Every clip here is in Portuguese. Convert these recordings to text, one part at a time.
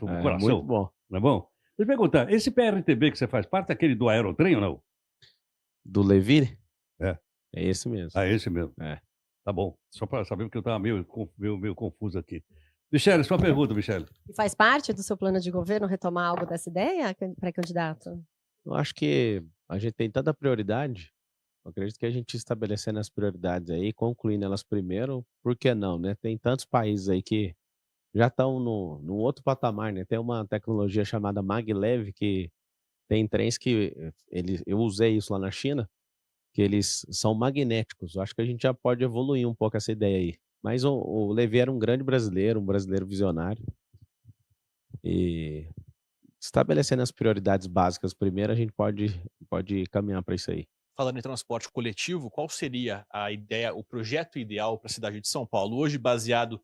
fantástico pro coração. Muito bom. Não é bom? Deixa eu perguntar, esse PRTB que você faz parte é aquele do Aerotrem ou não? Do Levir? É. É esse mesmo. Ah, esse mesmo. É. Tá bom. Só para saber, porque eu estava meio confuso aqui. Michele, sua pergunta, Michele. E faz parte do seu plano de governo retomar algo dessa ideia, pré-candidato? Eu acho que a gente tem tanta prioridade, eu acredito que a gente estabelecendo as prioridades aí, concluindo elas primeiro, por que não, né? Tem tantos países aí que já estão no outro patamar, né? Tem uma tecnologia chamada maglev, que tem trens que eu usei isso lá na China, que eles são magnéticos. Eu acho que a gente já pode evoluir um pouco essa ideia aí. Mas o Levi era um grande brasileiro, um brasileiro visionário. E estabelecendo as prioridades básicas primeiro, a gente pode caminhar para isso aí. Falando em transporte coletivo, qual seria a ideia, o projeto ideal para a cidade de São Paulo, hoje baseado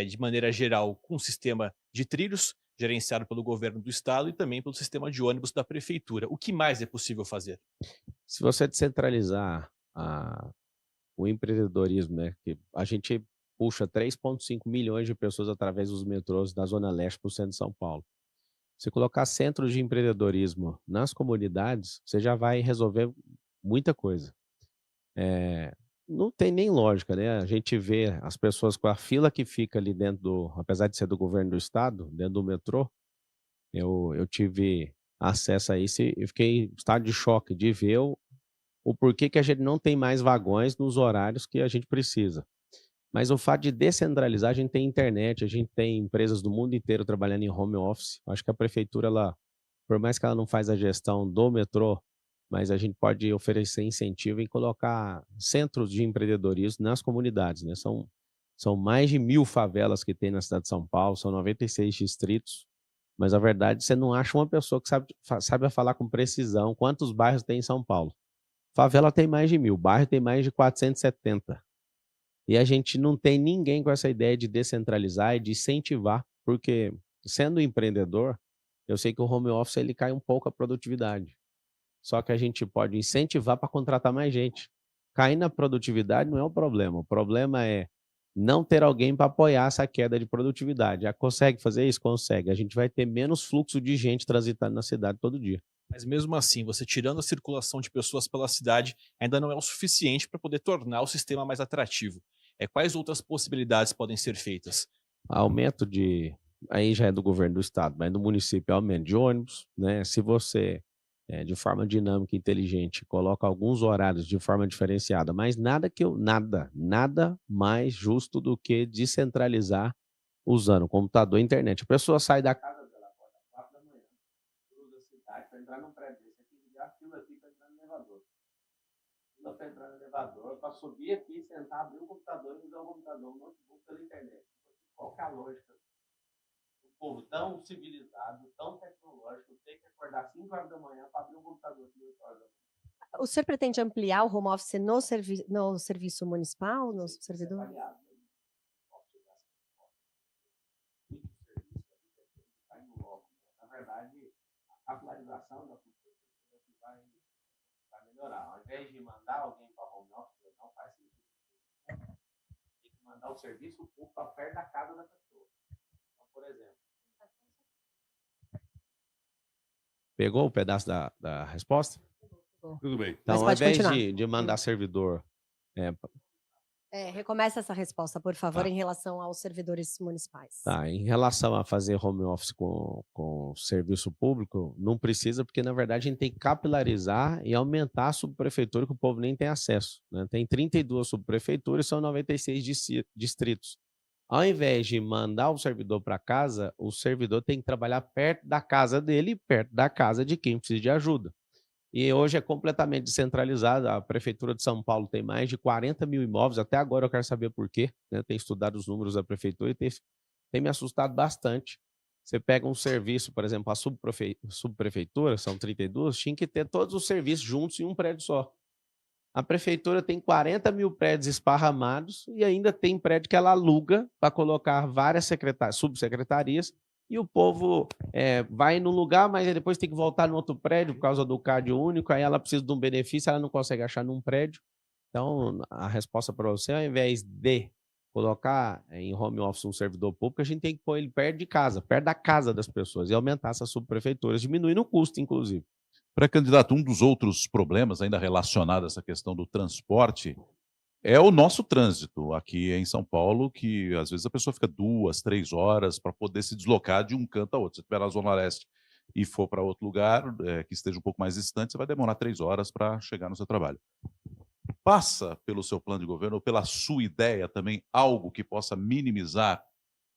de maneira geral com um sistema de trilhos gerenciado pelo governo do estado e também pelo sistema de ônibus da prefeitura? O que mais é possível fazer? Se você descentralizar o empreendedorismo, né, que a gente puxa 3,5 milhões de pessoas através dos metrôs da Zona Leste para o centro de São Paulo. Se colocar centros de empreendedorismo nas comunidades, você já vai resolver muita coisa. Não tem nem lógica, né? A gente vê as pessoas com a fila que fica ali dentro apesar de ser do governo do estado, dentro do metrô, eu tive acesso a isso e fiquei em estado de choque de ver o porquê que a gente não tem mais vagões nos horários que a gente precisa. Mas o fato de descentralizar, a gente tem internet, a gente tem empresas do mundo inteiro trabalhando em home office. Acho que a prefeitura, por mais que ela não faz a gestão do metrô, mas a gente pode oferecer incentivo em colocar centros de empreendedorismo nas comunidades, né? São mais de 1.000 favelas que tem na cidade de São Paulo, são 96 distritos, mas a verdade, você não acha uma pessoa que sabe falar com precisão quantos bairros tem em São Paulo. Favela tem mais de 1.000, bairro tem mais de 470. E a gente não tem ninguém com essa ideia de descentralizar e de incentivar, porque sendo empreendedor, eu sei que o home office ele cai um pouco a produtividade. Só que a gente pode incentivar para contratar mais gente. Cair na produtividade não é o problema é não ter alguém para apoiar essa queda de produtividade. Já consegue fazer isso? Consegue. A gente vai ter menos fluxo de gente transitando na cidade todo dia. Mas mesmo assim, você tirando a circulação de pessoas pela cidade, ainda não é o suficiente para poder tornar o sistema mais atrativo. Quais outras possibilidades podem ser feitas? Aumento aí já é do governo do estado, mas no município aumento de ônibus, né? Se você, de forma dinâmica e inteligente, coloca alguns horários de forma diferenciada, mas nada mais justo do que descentralizar usando computador e internet. A pessoa sai da casa dela às 4 da manhã, cruza a cidade para entrar num prédio desse aqui, ligar a fila aqui para entrar no elevador. Fila para entrar no elevador, para subir aqui, sentar, abrir o computador e usar o computador, o notebook pela internet. Qual que é a lógica? O povo tão civilizado, tão tecnológico, tem que acordar às 5 horas da manhã para abrir um computador às 8 horas da manhã. O senhor pretende ampliar o home office no serviço municipal, no servidor? Na verdade, a atualização da cultura vai melhorar. Ao invés de mandar alguém para home office, não faz sentido. Tem que mandar o serviço público para perto da casa da pessoa. Então, por exemplo. Pegou o pedaço da resposta? Tudo bem. Então, ao invés de mandar servidor. Recomeça essa resposta, por favor, em relação aos servidores municipais. Tá, em relação a fazer home office com serviço público, não precisa, porque na verdade a gente tem que capilarizar e aumentar a subprefeitura, que o povo nem tem acesso, né? Tem 32 subprefeituras, são 96 distritos. Ao invés de mandar o servidor para casa, o servidor tem que trabalhar perto da casa dele e perto da casa de quem precisa de ajuda. E hoje é completamente descentralizado. A Prefeitura de São Paulo tem mais de 40 mil imóveis. Até agora eu quero saber por quê, né? Eu tenho estudado os números da Prefeitura e tem me assustado bastante. Você pega um serviço, por exemplo, a subprefeitura, são 32, tinha que ter todos os serviços juntos em um prédio só. A Prefeitura tem 40 mil prédios esparramados e ainda tem prédio que ela aluga para colocar várias subsecretarias. E o povo vai num lugar, mas aí depois tem que voltar no outro prédio por causa do CAD único, aí ela precisa de um benefício, ela não consegue achar num prédio. Então, a resposta para você, ao invés de colocar em home office um servidor público, a gente tem que pôr ele perto de casa, perto da casa das pessoas, e aumentar essas subprefeituras, diminuindo o custo, inclusive. Pré-candidato, um dos outros problemas ainda relacionado a essa questão do transporte é o nosso trânsito aqui em São Paulo, que às vezes a pessoa fica 2, 3 horas para poder se deslocar de um canto a outro. Se estiver na Zona Leste e for para outro lugar, que esteja um pouco mais distante, você vai demorar 3 horas para chegar no seu trabalho. Passa pelo seu plano de governo ou pela sua ideia também algo que possa minimizar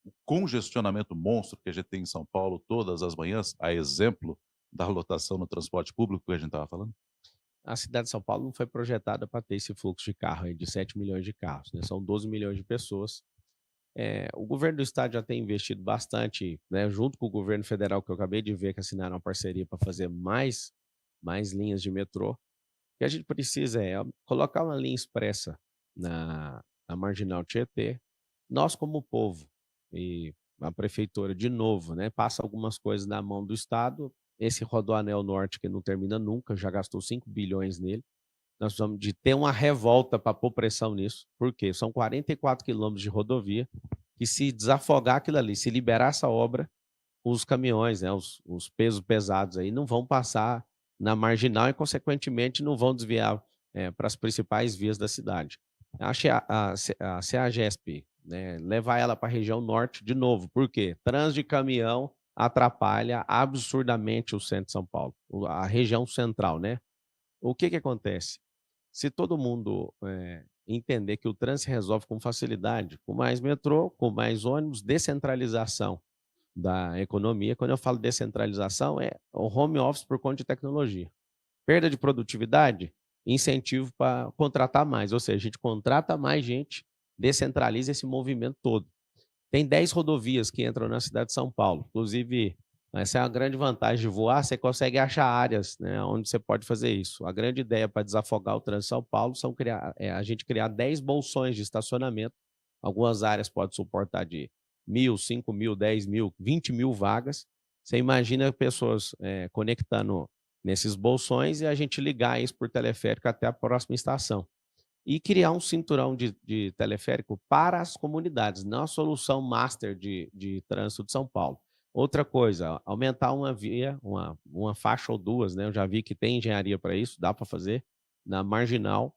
o congestionamento monstro que a gente tem em São Paulo todas as manhãs, a exemplo da lotação no transporte público que a gente estava falando? A cidade de São Paulo não foi projetada para ter esse fluxo de carro aí de 7 milhões de carros, né? São 12 milhões de pessoas. O governo do estado já tem investido bastante, né, junto com o governo federal, que eu acabei de ver que assinaram uma parceria para fazer mais linhas de metrô. O que a gente precisa é colocar uma linha expressa na Marginal Tietê. Nós, como povo, e a prefeitura, de novo, né, passa algumas coisas na mão do estado. Esse Rodoanel Norte, que não termina nunca, já gastou 5 bilhões nele. Nós precisamos de ter uma revolta para pôr pressão nisso. Por quê? São 44 quilômetros de rodovia, que se desafogar aquilo ali, se liberar essa obra, os caminhões, né, os pesos pesados aí não vão passar na Marginal e, consequentemente, não vão desviar para as principais vias da cidade. Acho que a CEAGESP, né, levar ela para a região norte de novo. Por quê? Trânsito de caminhão atrapalha absurdamente o centro de São Paulo, a região central, né? O que acontece? Se todo mundo entender que o trânsito se resolve com facilidade, com mais metrô, com mais ônibus, descentralização da economia. Quando eu falo descentralização, é o home office por conta de tecnologia. Perda de produtividade, incentivo para contratar mais, ou seja, a gente contrata mais gente, descentraliza esse movimento todo. Tem 10 rodovias que entram na cidade de São Paulo. Inclusive, essa é a grande vantagem de voar, você consegue achar áreas, né, onde você pode fazer isso. A grande ideia para desafogar o trânsito de São Paulo é a gente criar 10 bolsões de estacionamento. Algumas áreas podem suportar de 1.000, 5.000, 10.000, 20.000 vagas. Você imagina pessoas conectando nesses bolsões e a gente ligar isso por teleférico até a próxima estação. E criar um cinturão de teleférico para as comunidades, não a solução master de trânsito de São Paulo. Outra coisa, aumentar uma via, uma faixa ou duas, né? Eu já vi que tem engenharia para isso, dá para fazer, na Marginal,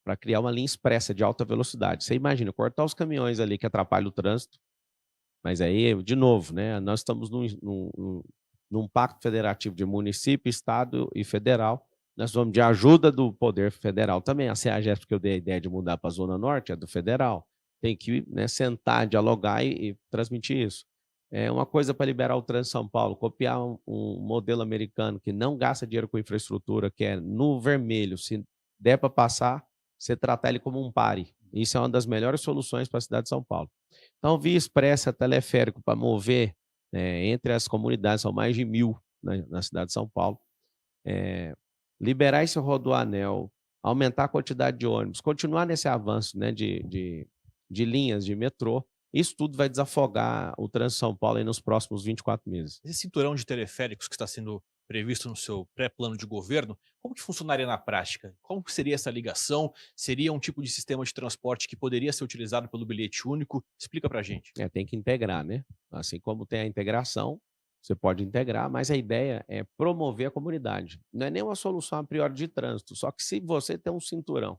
para criar uma linha expressa de alta velocidade. Você imagina, cortar os caminhões ali que atrapalham o trânsito, mas aí, de novo, né? Nós estamos num pacto federativo de município, estado e federal. Nós vamos de ajuda do poder federal também. A CEAGESP, que eu dei a ideia de mudar para a Zona Norte, é do federal. Tem que, né, sentar, dialogar e transmitir isso. Uma coisa para liberar o trânsito em São Paulo, copiar um modelo americano que não gasta dinheiro com infraestrutura, que é no vermelho. Se der para passar, você tratar ele como um pare. Isso é uma das melhores soluções para a cidade de São Paulo. Então, via expressa, teleférico para mover entre as comunidades, são mais de 1.000 na cidade de São Paulo. Liberar esse rodoanel, aumentar a quantidade de ônibus, continuar nesse avanço, né, de linhas de metrô, isso tudo vai desafogar o trânsito de São Paulo aí nos próximos 24 meses. Esse cinturão de teleféricos que está sendo previsto no seu pré-plano de governo, como que funcionaria na prática? Como que seria essa ligação? Seria um tipo de sistema de transporte que poderia ser utilizado pelo bilhete único? Explica para a gente. Tem que integrar, né? Assim como tem a integração, você pode integrar, mas a ideia é promover a comunidade. Não é nem uma solução a priori de trânsito, só que se você tem um cinturão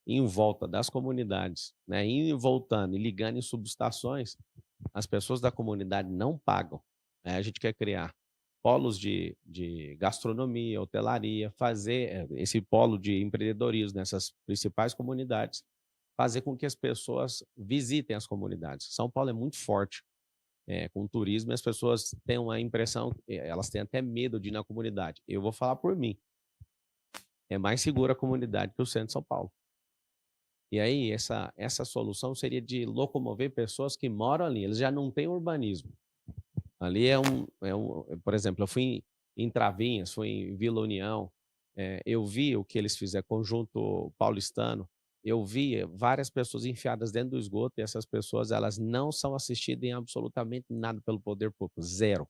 em volta das comunidades, né, indo e voltando e ligando em subestações, as pessoas da comunidade não pagam. A gente quer criar polos de gastronomia, hotelaria, fazer esse polo de empreendedorismo nessas principais comunidades, fazer com que as pessoas visitem as comunidades. São Paulo é muito forte com o turismo e as pessoas têm uma impressão, elas têm até medo de ir na comunidade. Eu vou falar por mim. É mais segura a comunidade que o centro de São Paulo. E aí, essa solução seria de locomover pessoas que moram ali. Eles já não têm urbanismo. Ali por exemplo, eu fui em Travinhas, fui em Vila União, eu vi o que eles fizeram, Conjunto Paulistano, eu vi várias pessoas enfiadas dentro do esgoto e essas pessoas, elas não são assistidas em absolutamente nada pelo poder público, zero.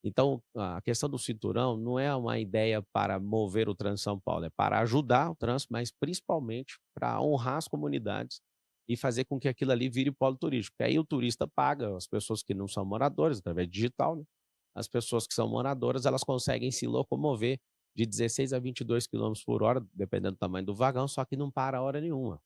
Então, a questão do cinturão não é uma ideia para mover o trânsito em São Paulo, é para ajudar o trânsito, mas principalmente para honrar as comunidades e fazer com que aquilo ali vire polo turístico. Porque aí o turista paga, as pessoas que não são moradores, através digital, né? As pessoas que são moradoras, elas conseguem se locomover de 16 a 22 quilômetros por hora, dependendo do tamanho do vagão, só que não para a hora nenhuma.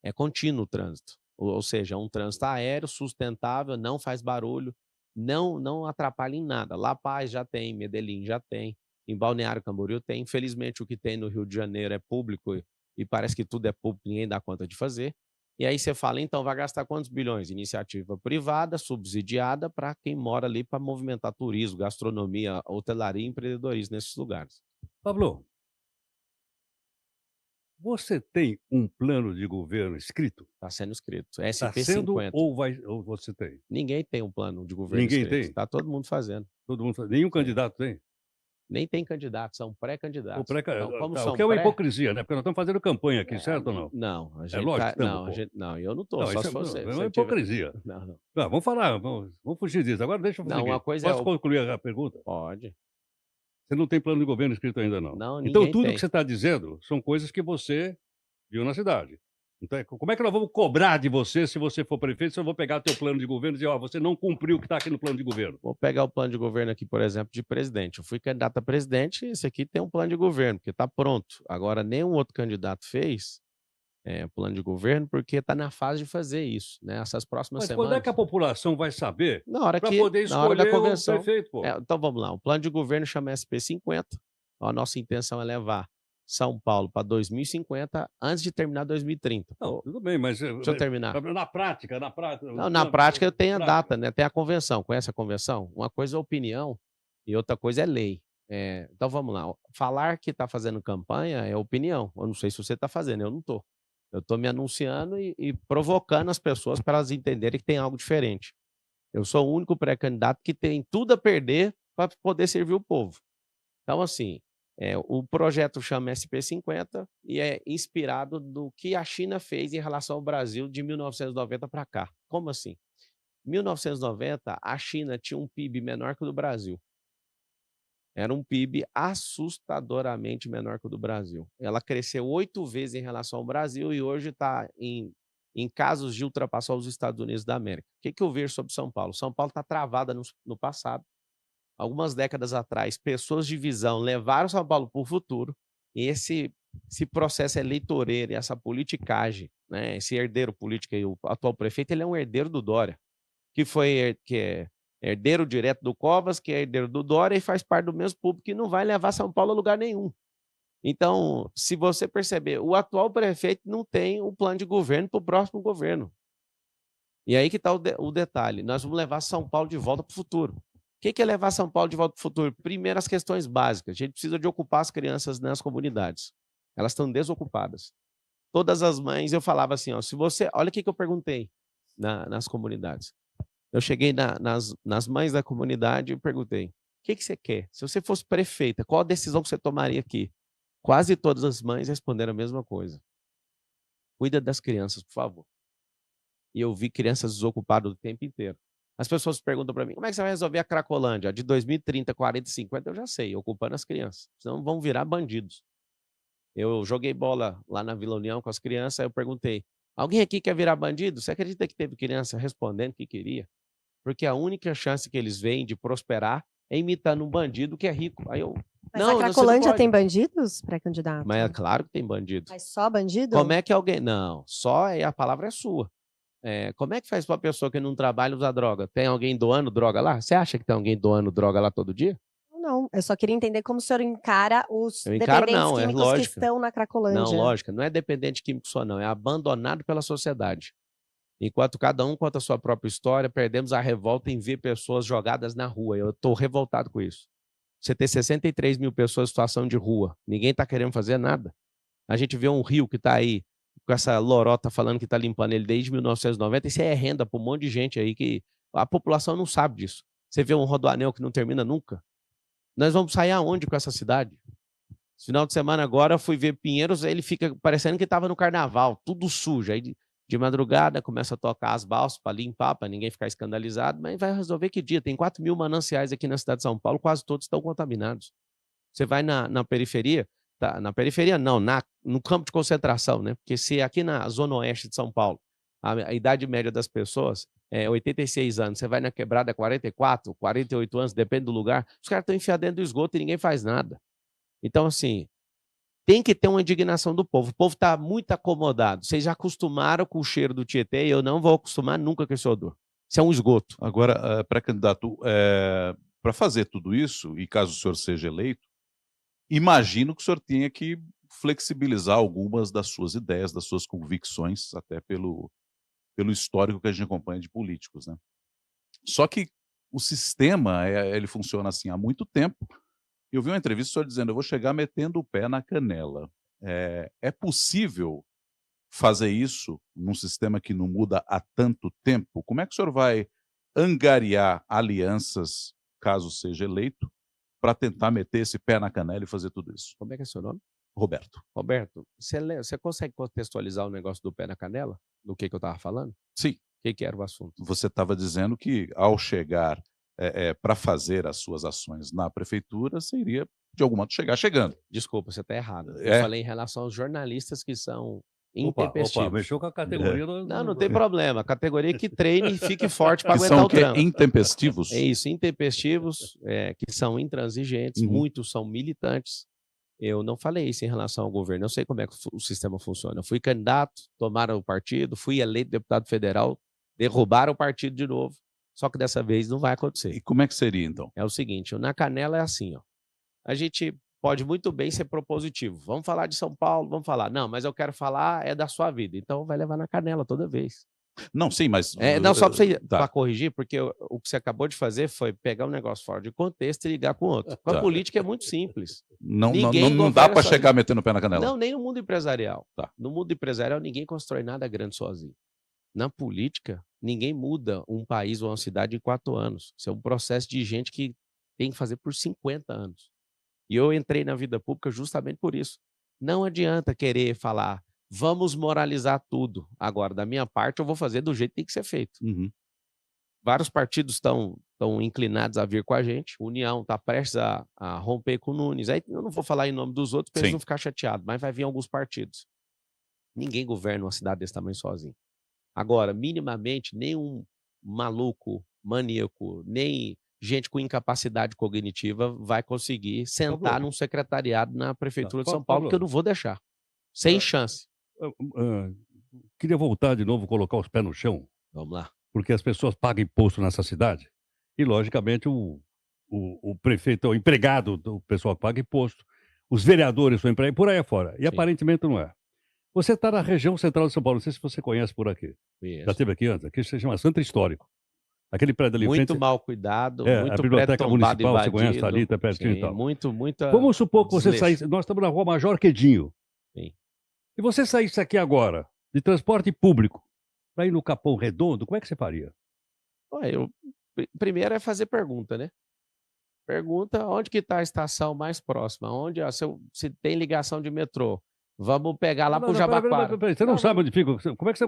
É contínuo o trânsito. Ou seja, é um trânsito aéreo, sustentável, não faz barulho, não atrapalha em nada. La Paz já tem, Medellín já tem, em Balneário Camboriú tem. Infelizmente, o que tem no Rio de Janeiro é público e parece que tudo é público, ninguém dá conta de fazer. E aí você fala, então vai gastar quantos bilhões? Iniciativa privada, subsidiada para quem mora ali para movimentar turismo, gastronomia, hotelaria e empreendedorismo nesses lugares. Pablo, você tem um plano de governo escrito? Está sendo escrito. Está sendo SP50. ou você tem? Ninguém tem um plano de governo Ninguém escrito. tem? Está todo mundo fazendo. Todo mundo faz. Nenhum candidato tem? Nem tem candidato, são pré-candidatos. O pré Então, como tá, são o que é uma pré, hipocrisia, né? Porque nós estamos fazendo campanha aqui, certo ou não? não, a gente lógico tá, que estamos, não, a pô. gente, não, eu não estou, Não, só isso se é, você. é se uma eu tiver- hipocrisia. Não, Vamos falar, vamos fugir disso. Agora deixa eu fazer Não, o seguinte. uma coisa é Posso concluir a pergunta? pode. Você não tem plano de governo escrito ainda, não? Não, Então, ninguém tudo tem. que você está dizendo são coisas que você viu na cidade. Então, como é que nós vamos cobrar de você se você for prefeito, se eu vou pegar teu plano de governo e dizer, ó, você não cumpriu o que está aqui no plano de governo? Vou pegar o plano de governo aqui, por exemplo, de presidente. Eu fui candidato a presidente, esse aqui tem um plano de governo, porque está pronto. Agora, nenhum outro candidato fez plano de governo, porque está na fase de fazer isso, né? Essas próximas Mas semanas. quando é que a população vai saber Na hora para que, poder na hora da escolher o convenção. prefeito, pô? Então vamos lá, o plano de governo chama SP50. A nossa intenção é levar São Paulo para 2050 antes de terminar 2030. Não, tudo bem, mas Deixa eu terminar. na prática, Não, na prática eu tenho a data, né? Tem a convenção. Conhece a convenção? Uma coisa é opinião e outra coisa é lei. Então vamos lá. Falar que está fazendo campanha é opinião. Eu não sei se você está fazendo, eu não estou. Eu estou me anunciando e provocando as pessoas para elas entenderem que tem algo diferente. Eu sou o único pré-candidato que tem tudo a perder para poder servir o povo. Então, assim, o projeto chama SP50 e é inspirado do que a China fez em relação ao Brasil de 1990 para cá. Como assim? Em 1990, a China tinha um PIB menor que o do Brasil. Era um PIB assustadoramente menor que o do Brasil. Ela cresceu 8 vezes em relação ao Brasil e hoje está em casos de ultrapassar os Estados Unidos da América. O que eu vejo sobre São Paulo? São Paulo está travada no passado. Algumas décadas atrás, pessoas de visão levaram São Paulo para o futuro. E esse processo eleitoreiro, essa politicagem, né? Esse herdeiro político, aí, o atual prefeito, ele é um herdeiro do Dória, que é herdeiro direto do Covas, que é herdeiro do Dória e faz parte do mesmo público que não vai levar São Paulo a lugar nenhum. Então, se você perceber, o atual prefeito não tem um plano de governo para o próximo governo. E aí que está o detalhe. Nós vamos levar São Paulo de volta para o futuro. O que é levar São Paulo de volta para o futuro? Primeiro, as questões básicas. A gente precisa de ocupar as crianças nas comunidades. Elas estão desocupadas. Todas as mães, eu falava assim, ó, se você... Olha o que eu perguntei nas comunidades. Eu cheguei nas mães da comunidade e perguntei, o que você quer? Se você fosse prefeita, qual a decisão que você tomaria aqui? Quase todas as mães responderam a mesma coisa. Cuida das crianças, por favor. E eu vi crianças desocupadas o tempo inteiro. As pessoas perguntam para mim, como é que você vai resolver a Cracolândia? De 2030, 40, 50, eu já sei, ocupando as crianças. Senão vão virar bandidos. Eu joguei bola lá na Vila União com as crianças, aí eu perguntei, alguém aqui quer virar bandido? Você acredita que teve criança respondendo que queria? Porque a única chance que eles veem de prosperar é imitando um bandido que é rico. Aí eu... Mas não, a Cracolândia pode. tem bandidos, pré-candidato? Mas é claro que tem bandido. Mas só bandido? Como é que alguém... Não, a palavra é sua. Como é que faz para uma pessoa que não trabalha usar droga? Tem alguém doando droga lá? Você acha que tem alguém doando droga lá todo dia? Não, eu só queria entender como o senhor encara os Eu encaro, dependentes não, é químicos que lógica. estão na Cracolândia. Não, lógica. Não é dependente químico só, não. É abandonado pela sociedade. Enquanto cada um conta a sua própria história, perdemos a revolta em ver pessoas jogadas na rua. Eu estou revoltado com isso. Você ter 63 mil pessoas em situação de rua, ninguém está querendo fazer nada. A gente vê um rio que está aí, com essa lorota falando que está limpando ele desde 1990, isso é renda para um monte de gente aí que a população não sabe disso. Você vê um rodoanel que não termina nunca. Nós vamos sair aonde com essa cidade? Esse final de semana agora eu fui ver Pinheiros, ele fica parecendo que estava no carnaval, tudo sujo. Aí de madrugada começa a tocar as balsas para limpar, para ninguém ficar escandalizado, mas vai resolver que dia? Tem 4 mil mananciais aqui na cidade de São Paulo, quase todos estão contaminados. Você vai na periferia, tá, na periferia não, no campo de concentração, né? Porque se aqui na zona oeste de São Paulo a idade média das pessoas é 86 anos. Você vai na quebrada, 44, 48 anos, depende do lugar. Os caras estão enfiados dentro do esgoto e ninguém faz nada. Então, assim, tem que ter uma indignação do povo. O povo está muito acomodado. Vocês já acostumaram com o cheiro do Tietê e eu não vou acostumar nunca com esse odor. Isso é um esgoto. Agora, pré-candidato, para fazer tudo isso, e caso o senhor seja eleito, imagino que o senhor tenha que flexibilizar algumas das suas ideias, das suas convicções, até pelo histórico que a gente acompanha de políticos, né? Só que o sistema, ele funciona assim há muito tempo. Eu vi uma entrevista do senhor dizendo, eu vou chegar metendo o pé na canela. É possível fazer isso num sistema que não muda há tanto tempo? Como é que o senhor vai angariar alianças, caso seja eleito, para tentar meter esse pé na canela e fazer tudo isso? Como é que é seu nome? Roberto. Roberto, você consegue contextualizar o negócio do pé na canela? Do que eu estava falando? Sim. O que era o assunto? Você estava dizendo que, ao chegar para fazer as suas ações na prefeitura, você iria, de algum modo, chegar chegando. Desculpa, você está errado. Eu falei em relação aos jornalistas que são intempestivos. Opa, mexeu com a categoria. Não tem problema. A categoria que treine e fique forte para Que aguentar são o trampo. intempestivos? É isso, intempestivos, que são intransigentes, muitos são militantes. Eu não falei isso em relação ao governo, eu sei como é que o sistema funciona. Eu fui candidato, tomaram o partido, fui eleito deputado federal, derrubaram o partido de novo, só que dessa vez não vai acontecer. E como é que seria, então? É o seguinte, na canela é assim, ó. A gente pode muito bem ser propositivo. Vamos falar de São Paulo, vamos falar. Não, mas eu quero falar da sua vida. Então vai levar na canela toda vez. Não, sim, mas... Não, só para Tá. corrigir, porque o que você acabou de fazer foi pegar um negócio fora de contexto e ligar com outro. Com a Tá. política é muito simples. Não Ninguém dá governa para sozinho. chegar metendo o pé na canela. Não, nem no mundo empresarial. Tá. No mundo empresarial, ninguém constrói nada grande sozinho. Na política, ninguém muda um país ou uma cidade em 4 anos. Isso é um processo de gente que tem que fazer por 50 anos. E eu entrei na vida pública justamente por isso. Não adianta querer falar, vamos moralizar tudo. Agora, da minha parte, eu vou fazer do jeito que tem que ser feito. Vários partidos estão inclinados a vir com a gente. A União está prestes a romper com o Nunes. Aí eu não vou falar em nome dos outros para eles não ficarem chateados, mas vai vir alguns partidos. Ninguém governa uma cidade desse tamanho sozinho. Agora, minimamente, nenhum maluco, maníaco, nem gente com incapacidade cognitiva vai conseguir sentar num secretariado na Prefeitura de São Paulo, porque eu não vou deixar. Sem chance. Queria voltar de novo, colocar os pés no chão, Vamos lá. porque as pessoas pagam imposto nessa cidade e, logicamente, o prefeito é o empregado do pessoal que paga imposto, os vereadores são empregados, por aí afora. E aparentemente não é. Você está na região central de São Paulo, não sei se você conhece por aqui. Conheço. Já esteve aqui antes? Aqui se chama Centro Histórico. Aquele prédio ali em Muito frente, mal cuidado, a muito Biblioteca prédio tombado, Municipal, você conhece, invadido. tá ali, tá pertinho Sim, e tal. muita Vamos supor que você desleixo. saísse, nós estamos na Rua Major Quedinho. Sim. E você saísse aqui agora, de transporte público, para ir no Capão Redondo, como é que você faria? Primeiro é fazer pergunta, né? Pergunta onde que está a estação mais próxima, onde se tem ligação de metrô. Vamos pegar lá para o Jabaquara. Peraí, você não sabe onde fica?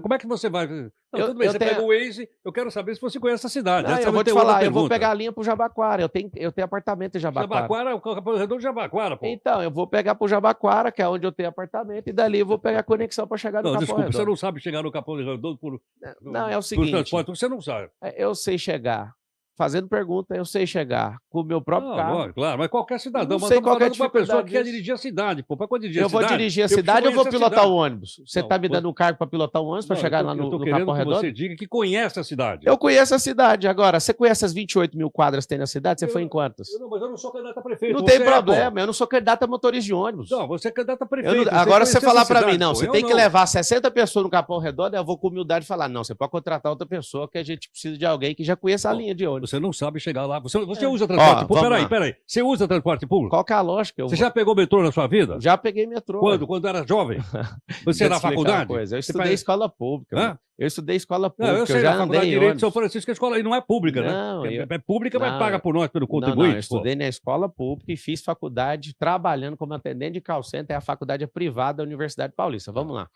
Como é que você vai? Não, tudo bem, você pega o Waze, eu quero saber se você conhece a cidade. Não, Essa eu vou te outra falar, eu vou pergunta. pegar a linha para o Jabaquara. Eu tenho apartamento em Jabaquara. Jabaquara, o Capão Redondo de Jabaquara, pô. Então, eu vou pegar para o Jabaquara, que é onde eu tenho apartamento, e dali eu vou pegar a conexão para chegar no Não, Capão desculpa, Redondo. você não sabe chegar no Capão Redondo por Não, é o por seguinte, transporte, você não sabe. eu sei chegar. Fazendo pergunta, eu sei chegar com o meu próprio carro. Lógico, claro, mas qualquer cidadão. Não Mas sei estamos qual que é a falando com uma pessoa dificuldade que quer disso. dirigir a cidade, pô. Para quando dirigir Eu a vou cidade... dirigir a cidade ou vou pilotar o ônibus? Você está me dando um cargo para pilotar o ônibus para chegar lá no Capão Redondo? Você diga que conhece a cidade. Eu conheço a cidade. Agora, você conhece as 28 mil quadras que tem na cidade? Você foi em quantas? Mas eu não sou candidato a prefeito. Não você tem problema, eu não sou candidato a motorista de ônibus. Não, você é candidato a prefeito. Agora você conhece falar essa para mim, cidade, não, pô. você Eu tem que não. levar 60 pessoas no Capão Redondo, eu vou com humildade falar, não, você pode contratar outra pessoa que a gente precisa de alguém que já conheça a linha de ônibus. Você não sabe chegar lá. Você usa transporte público? Peraí. Você usa transporte público? Qual que é a lógica? Você já pegou metrô na sua vida? Já peguei metrô. Quando? Quando era jovem? Você Deixa na eu explicar uma faculdade? coisa, Eu Você estudei faz- escola pública. Hã? Eu estudei escola Não, pública, eu sei, já na Faculdade andei de em Direito de São ônibus. Francisco, a escola aí não é pública, Não, né? eu- É pública, mas Não, paga por nós, pelo Não, eu contribuinte. pô. estudei na escola pública e fiz faculdade trabalhando como atendente de call center. A faculdade é privada da Universidade Paulista. Vamos lá.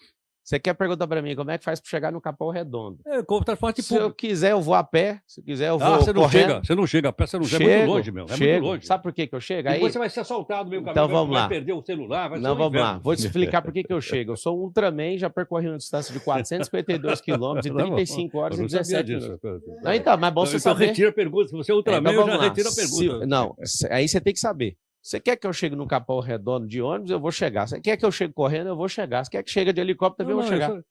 Você quer perguntar para mim como é que faz para chegar no Capão Redondo? Como transporte Se eu público. quiser, eu vou a pé. Se eu quiser, eu vou Você não correndo. chega, você não chega a pé, você não chega. É muito longe, meu. É muito longe. Sabe por que eu chego? E Aí, você vai ser assaltado no meio do Então caminho, vamos lá. vai perder o celular, vai ser não, um vamos lá. inferno. Vou te explicar por que eu chego. Eu sou um Ultraman, já percorri uma distância de 452 quilômetros em 35 horas Eu e não sabia 17 disso. minutos. Não, então, mas é bom você Então saber. retira a pergunta. Se você é Ultraman, Então eu já vamos lá. retiro a pergunta. Não, aí você tem que saber. Você quer que eu chegue no Capão Redondo de ônibus, eu vou chegar. Você quer que eu chegue correndo, eu vou chegar. Você quer que chegue de helicóptero, eu vou chegar.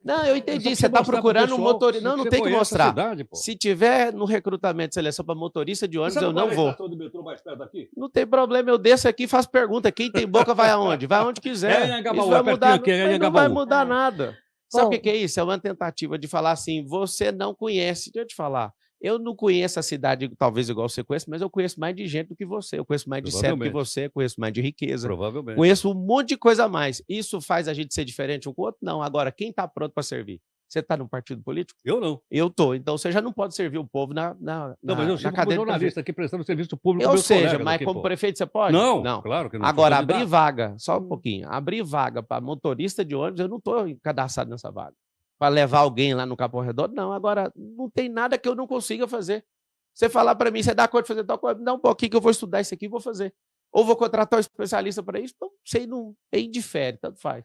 Não, eu entendi. Você está procurando um motorista. Não, não tem que mostrar. Cidade, se tiver no recrutamento de seleção para motorista de ônibus, eu não vou. Do metrô mais perto daqui? Não tem problema, eu desço aqui e faço pergunta. Quem tem boca vai aonde? Vai aonde quiser. Isso vai mudar, não vai mudar nada. Sabe o que é isso? É uma tentativa de falar assim, você não conhece. Deixa eu te falar. Eu não conheço a cidade, talvez igual você conhece, mas eu conheço mais de gente do que você. Eu conheço mais de CEP que você, conheço mais de riqueza. Provavelmente. Conheço um monte de coisa a mais. Isso faz a gente ser diferente um com o outro? Não. Agora, quem está pronto para servir? Você está num partido político? Eu não. Eu estou. Então, você já não pode servir o povo na Não, mas eu sou como jornalista aqui prestando serviço público. Ou seja, mas como prefeito você pode? Não, claro que não. Agora, abrir vaga, só um pouquinho. Abrir vaga para motorista de ônibus, eu não estou cadastrado nessa vaga. Para levar alguém lá no Capão Redondo, não. Agora, não tem nada que eu não consiga fazer. Você falar para mim, você dá conta de fazer tal coisa, dá um pouquinho que eu vou estudar isso aqui e vou fazer. Ou vou contratar um especialista para isso, não sei, não indifere, tanto faz.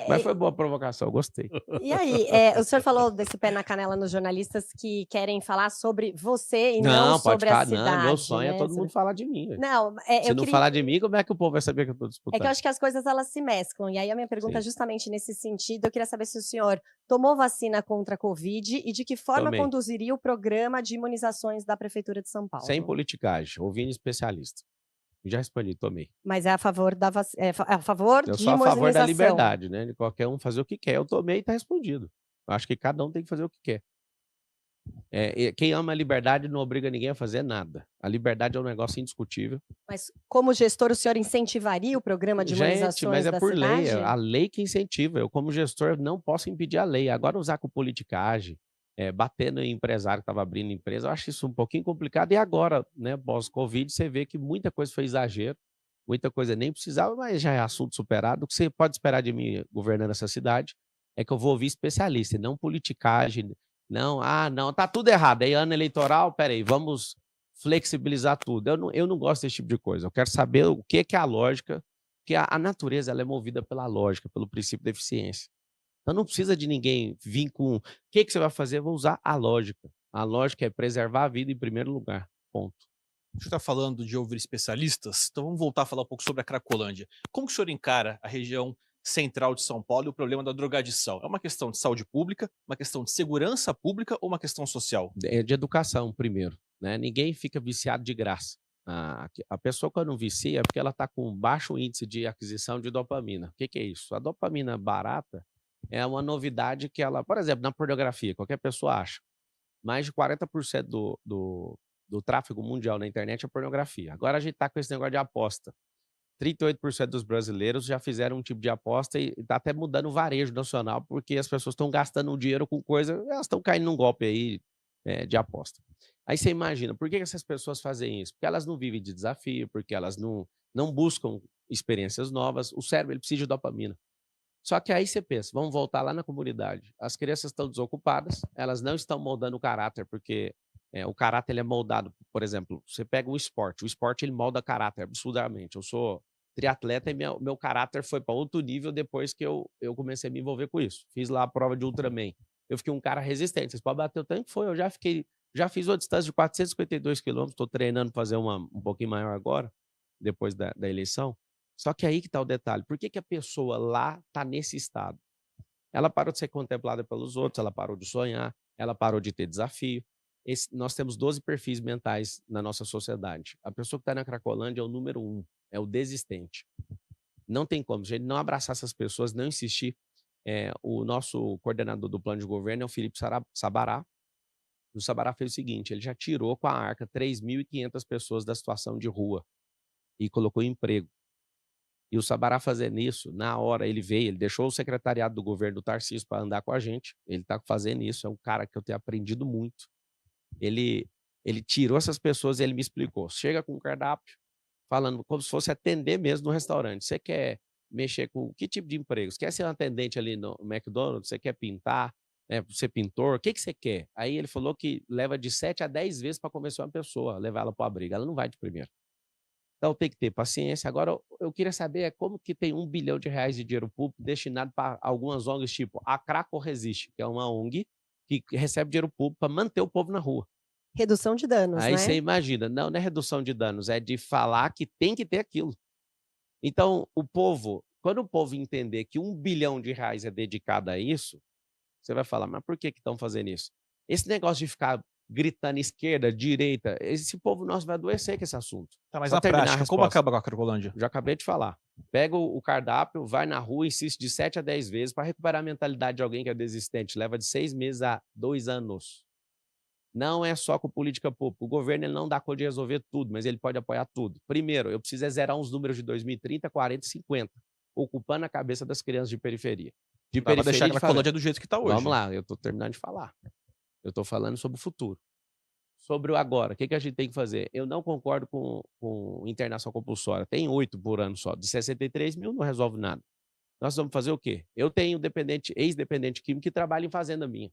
Mas foi boa a provocação, gostei. E aí, o senhor falou desse pé na canela nos jornalistas que querem falar sobre você e não sobre a cidade. Não, meu sonho é todo mundo falar de mim. Não, se não falar de mim, como é que o povo vai saber que eu estou disputando? É que eu acho que as coisas elas se mesclam. E aí a minha pergunta é justamente nesse sentido. Eu queria saber se o senhor tomou vacina contra a Covid e de que forma conduziria o programa de imunizações da Prefeitura de São Paulo. Sem politicagem, ouvindo especialista. Já respondi, tomei. Mas é a favor da vacina, a favor de imunização. Eu sou a favor da liberdade, né? De qualquer um fazer o que quer. Eu tomei e está respondido. Eu acho que cada um tem que fazer o que quer. Quem ama a liberdade não obriga ninguém a fazer nada. A liberdade é um negócio indiscutível. Mas como gestor, o senhor incentivaria o programa de imunizações mas é da por cidade? lei. A lei que incentiva. Eu, como gestor, não posso impedir a lei. Agora, usar com politicagem, batendo em empresário que estava abrindo empresa, eu acho isso um pouquinho complicado. E agora, né, pós-Covid, você vê que muita coisa foi exagero, muita coisa nem precisava, mas já é assunto superado. O que você pode esperar de mim governando essa cidade é que eu vou ouvir especialista, e não politicagem. Não, tá tudo errado. Aí, ano eleitoral, peraí, vamos flexibilizar tudo. Eu não gosto desse tipo de coisa. Eu quero saber o que é a lógica, porque a natureza ela é movida pela lógica, pelo princípio da eficiência. Então não precisa de ninguém vir com o que você vai fazer, eu vou usar a lógica. A lógica é preservar a vida em primeiro lugar. Ponto. A gente está falando de ouvir especialistas, então vamos voltar a falar um pouco sobre a Cracolândia. Como que o senhor encara a região central de São Paulo e o problema da drogadição? É uma questão de saúde pública, uma questão de segurança pública ou uma questão social? É de educação, primeiro. Né? Ninguém fica viciado de graça. A pessoa quando vicia é porque ela está com baixo índice de aquisição de dopamina. O que é isso? A dopamina barata é uma novidade que ela, por exemplo, na pornografia, qualquer pessoa acha. Mais de 40% do tráfego mundial na internet é pornografia. Agora a gente está com esse negócio de aposta. 38% dos brasileiros já fizeram um tipo de aposta e está até mudando o varejo nacional, porque as pessoas estão gastando um dinheiro com coisa, elas estão caindo num golpe aí de aposta. Aí você imagina, por que essas pessoas fazem isso? Porque elas não vivem de desafio, porque elas não buscam experiências novas. O cérebro ele precisa de dopamina. Só que aí você pensa, vamos voltar lá na comunidade. As crianças estão desocupadas, elas não estão moldando o caráter, porque o caráter ele é moldado, por exemplo, você pega o esporte ele molda caráter absurdamente. Eu sou triatleta e meu caráter foi para outro nível depois que eu comecei a me envolver com isso. Fiz lá a prova de Ultraman. Eu fiquei um cara resistente. Vocês podem bater o tanto que foi, eu já fiz uma distância de 452 quilômetros, estou treinando para fazer uma um pouquinho maior agora, depois da eleição. Só que aí que está o detalhe. Por que a pessoa lá está nesse estado? Ela parou de ser contemplada pelos outros, ela parou de sonhar, ela parou de ter desafio. Nós temos 12 perfis mentais na nossa sociedade. A pessoa que está na Cracolândia é o número 1, é o desistente. Não tem como, gente, não abraçar essas pessoas, não insistir. O nosso coordenador do plano de governo é o Felipe Sabará. O Sabará fez o seguinte, ele já tirou com a arca 3.500 pessoas da situação de rua e colocou em emprego. E o Sabará fazendo isso, na hora ele veio, ele deixou o secretariado do governo do Tarcísio para andar com a gente, ele está fazendo isso, é um cara que eu tenho aprendido muito. Ele tirou essas pessoas e ele me explicou. Chega com um cardápio, falando como se fosse atender mesmo no restaurante. Você quer mexer com que tipo de emprego? Você quer ser um atendente ali no McDonald's? Você quer pintar? Ser pintor? O que você quer? Aí ele falou que leva de 7 a 10 vezes para convencer uma pessoa, levar ela para a briga. Ela não vai de primeiro. Então tem que ter paciência. Agora, eu queria saber como que tem R$1 bilhão de dinheiro público destinado para algumas ONGs, tipo a Craco Resiste, que é uma ONG que recebe dinheiro público para manter o povo na rua. Redução de danos, Aí né? você imagina, não é redução de danos, é de falar que tem que ter aquilo. Então, quando o povo entender que R$1 bilhão é dedicado a isso, você vai falar, mas por que estão fazendo isso? Esse negócio de ficar gritando esquerda, direita, esse povo nosso vai adoecer com esse assunto. Tá, mas Só na terminar a prática, como resposta. acaba com a Cracolândia? Já acabei de falar. Pega o cardápio, vai na rua, insiste de 7 a 10 vezes para recuperar a mentalidade de alguém que é desistente. Leva de 6 meses a 2 anos. Não é só com política pública. O governo ele não dá conta de resolver tudo, mas ele pode apoiar tudo. Primeiro, eu preciso zerar uns números de 2030, 40 e 50, ocupando a cabeça das crianças de periferia. Dá para deixar a Cracolândia do jeito que está hoje. Vamos lá, eu estou terminando de falar. Eu estou falando sobre o futuro. Sobre o agora, o que a gente tem que fazer? Eu não concordo com internação compulsória. Tem 8 por ano só. De 63 mil não resolve nada. Nós vamos fazer o quê? Eu tenho ex-dependente químico que trabalha em fazenda minha.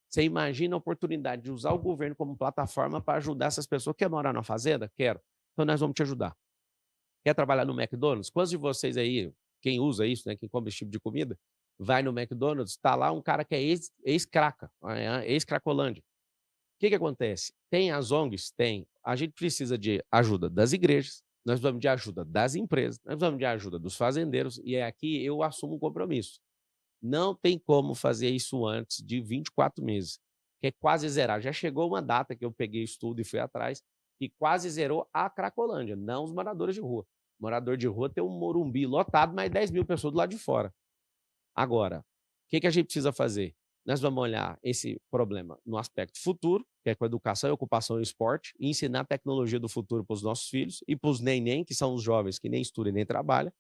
Você imagina a oportunidade de usar o governo como plataforma para ajudar essas pessoas? Quer morar na fazenda? Quero. Então nós vamos te ajudar. Quer trabalhar no McDonald's? Quantos de vocês aí, quem usa isso, né, quem come esse tipo de comida, vai no McDonald's, está lá um cara que é ex-craca, ex-cracolândia. O que acontece? Tem as ONGs? Tem. A gente precisa de ajuda das igrejas, nós vamos de ajuda das empresas, nós vamos de ajuda dos fazendeiros, e aqui eu assumo um compromisso. Não tem como fazer isso antes de 24 meses, que é quase zerar. Já chegou uma data que eu peguei estudo e fui atrás, que quase zerou a Cracolândia, não os moradores de rua. O morador de rua tem um Morumbi lotado, mais 10 mil pessoas do lado de fora. Agora, o que a gente precisa fazer? Nós vamos olhar esse problema no aspecto futuro, que é com a educação, ocupação e esporte, e ensinar a tecnologia do futuro para os nossos filhos e para os neném, que são os jovens que nem estudam e nem trabalham.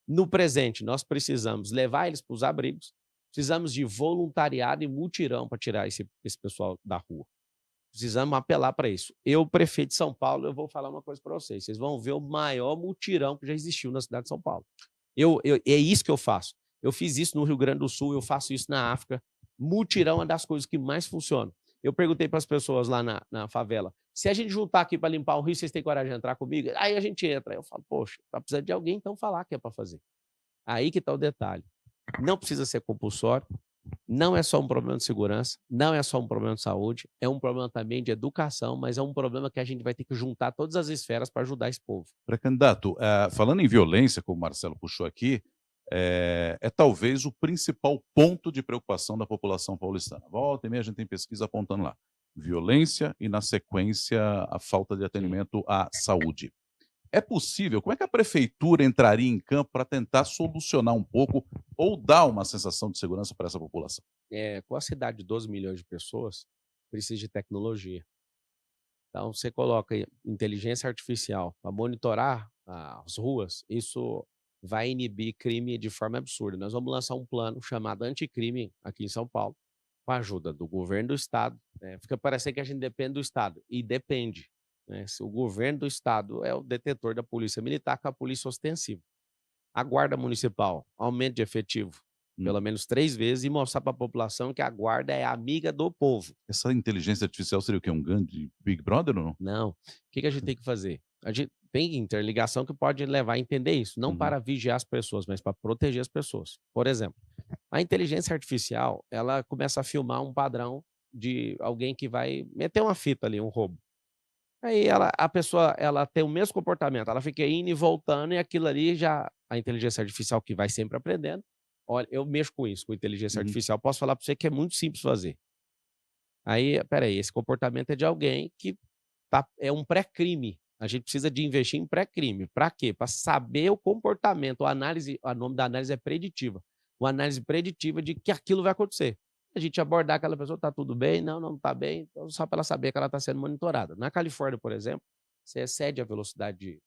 No presente, nós precisamos levar eles para os abrigos, precisamos de voluntariado e mutirão para tirar esse pessoal da rua. Precisamos apelar para isso. Eu, prefeito de São Paulo, eu vou falar uma coisa para vocês. Vocês vão ver o maior mutirão que já existiu na cidade de São Paulo. É isso que eu faço. Eu fiz isso no Rio Grande do Sul, eu faço isso na África. Mutirão é uma das coisas que mais funcionam. Eu perguntei para as pessoas lá na favela, se a gente juntar aqui para limpar o rio, vocês têm coragem de entrar comigo? Aí a gente entra. Eu falo, poxa, tá precisando de alguém, então falar que é para fazer. Aí que está o detalhe. Não precisa ser compulsório, não é só um problema de segurança, não é só um problema de saúde, é um problema também de educação, mas é um problema que a gente vai ter que juntar todas as esferas para ajudar esse povo. Pré-candidato, falando em violência, como o Marcelo puxou aqui, é talvez o principal ponto de preocupação da população paulistana. Volta e meia a gente tem pesquisa apontando lá. Violência e, na sequência, a falta de atendimento à saúde. É possível? Como é que a prefeitura entraria em campo para tentar solucionar um pouco ou dar uma sensação de segurança para essa população? Com a cidade de 12 milhões de pessoas, precisa de tecnologia. Então, você coloca inteligência artificial para monitorar as ruas, isso vai inibir crime de forma absurda. Nós vamos lançar um plano chamado Anticrime aqui em São Paulo, com a ajuda do governo do estado. Fica parecendo que a gente depende do estado, e depende. Se o governo do estado é o detetor da polícia militar, com a polícia ostensiva. A guarda municipal, aumento de efetivo, pelo menos 3 vezes, e mostrar para a população que a guarda é amiga do povo. Essa inteligência artificial seria o quê? Um grande Big Brother ou não? Não. O que a gente tem que fazer? A gente tem interligação que pode levar a entender isso, não para vigiar as pessoas, mas para proteger as pessoas. Por exemplo, a inteligência artificial, ela começa a filmar um padrão de alguém que vai meter uma fita ali, um roubo. Aí a pessoa ela tem o mesmo comportamento, ela fica indo e voltando, e aquilo ali já, a inteligência artificial que vai sempre aprendendo. Olha, eu mexo com isso, com inteligência artificial, posso falar para você que é muito simples fazer. Aí, peraí, esse comportamento é de alguém que é um pré-crime. A gente precisa de investir em pré-crime. Para quê? Para saber o comportamento. O nome da análise é preditiva. Uma análise preditiva de que aquilo vai acontecer. A gente abordar aquela pessoa, está tudo bem? Não está bem. Então, só para ela saber que ela está sendo monitorada. Na Califórnia, por exemplo, você excede a velocidade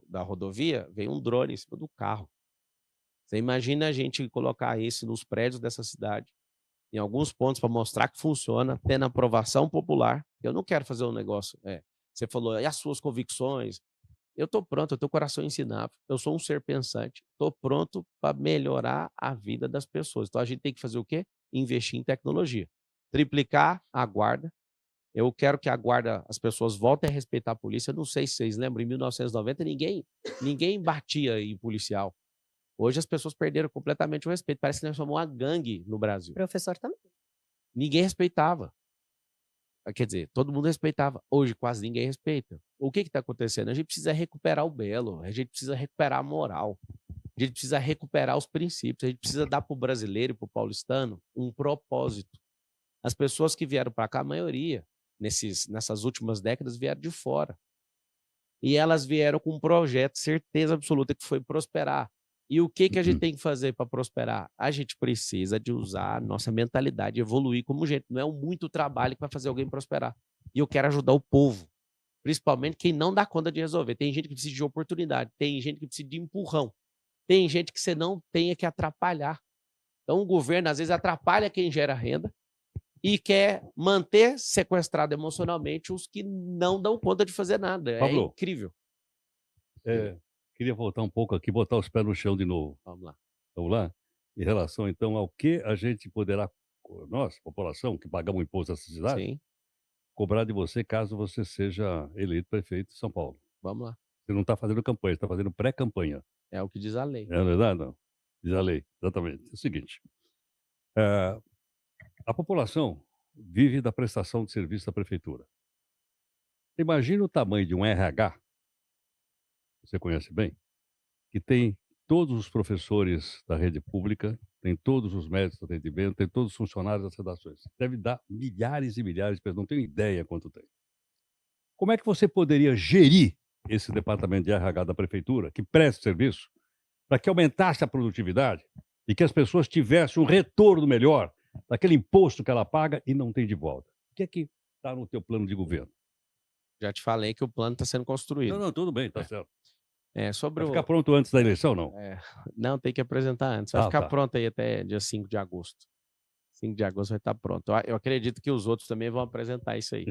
da rodovia, vem um drone em cima do carro. Você imagina a gente colocar isso nos prédios dessa cidade, em alguns pontos para mostrar que funciona, tendo aprovação popular. Eu não quero fazer um negócio. Você falou, e as suas convicções? Eu estou pronto, eu tenho coração ensinável, eu sou um ser pensante, estou pronto para melhorar a vida das pessoas. Então a gente tem que fazer o quê? Investir em tecnologia. Triplicar a guarda. Eu quero que a guarda, as pessoas voltem a respeitar a polícia. Eu não sei se vocês lembram, em 1990 ninguém batia em policial. Hoje as pessoas perderam completamente o respeito. Parece que nós somos uma gangue no Brasil. Professor também. Ninguém respeitava. Quer dizer, todo mundo respeitava. Hoje quase ninguém respeita. O que está acontecendo? A gente precisa recuperar o belo, a gente precisa recuperar a moral, a gente precisa recuperar os princípios, a gente precisa dar para o brasileiro e para o paulistano um propósito. As pessoas que vieram para cá, a maioria, nessas últimas décadas, vieram de fora. E elas vieram com um projeto, certeza absoluta, que foi prosperar. E o que a gente tem que fazer para prosperar? A gente precisa de usar a nossa mentalidade, evoluir como gente. Não é muito trabalho que vai fazer alguém prosperar. E eu quero ajudar o povo, principalmente quem não dá conta de resolver. Tem gente que precisa de oportunidade, tem gente que precisa de empurrão, tem gente que você não tem que atrapalhar. Então o governo, às vezes, atrapalha quem gera renda e quer manter sequestrado emocionalmente os que não dão conta de fazer nada. Pablo, é incrível. Queria voltar um pouco aqui, botar os pés no chão de novo. Vamos lá. Vamos lá? Em relação, então, ao que a gente poderá, nós, população, que pagamos imposto dessa cidade, Sim, cobrar de você caso você seja eleito prefeito de São Paulo. vamos lá. Você não está fazendo campanha, está fazendo pré-campanha. É o que diz a lei. É verdade? Não. Diz a lei, exatamente. É o seguinte, a população vive da prestação de serviço da prefeitura. Imagina o tamanho de um RH, você conhece bem, que tem todos os professores da rede pública, tem todos os médicos de atendimento, tem todos os funcionários das redações. Deve dar milhares e milhares de pessoas, não tenho ideia quanto tem. Como é que você poderia gerir esse departamento de RH da prefeitura, que presta serviço, para que aumentasse a produtividade e que as pessoas tivessem um retorno melhor daquele imposto que ela paga e não tem de volta? O que é que está no teu plano de governo? Já te falei que o plano está sendo construído. Não, tudo bem, tá certo. Sobre Vai ficar pronto antes da eleição, não? Não, tem que apresentar antes. Vai ficar pronto aí até dia 5 de agosto. 5 de agosto vai estar pronto. Eu acredito que os outros também vão apresentar isso aí.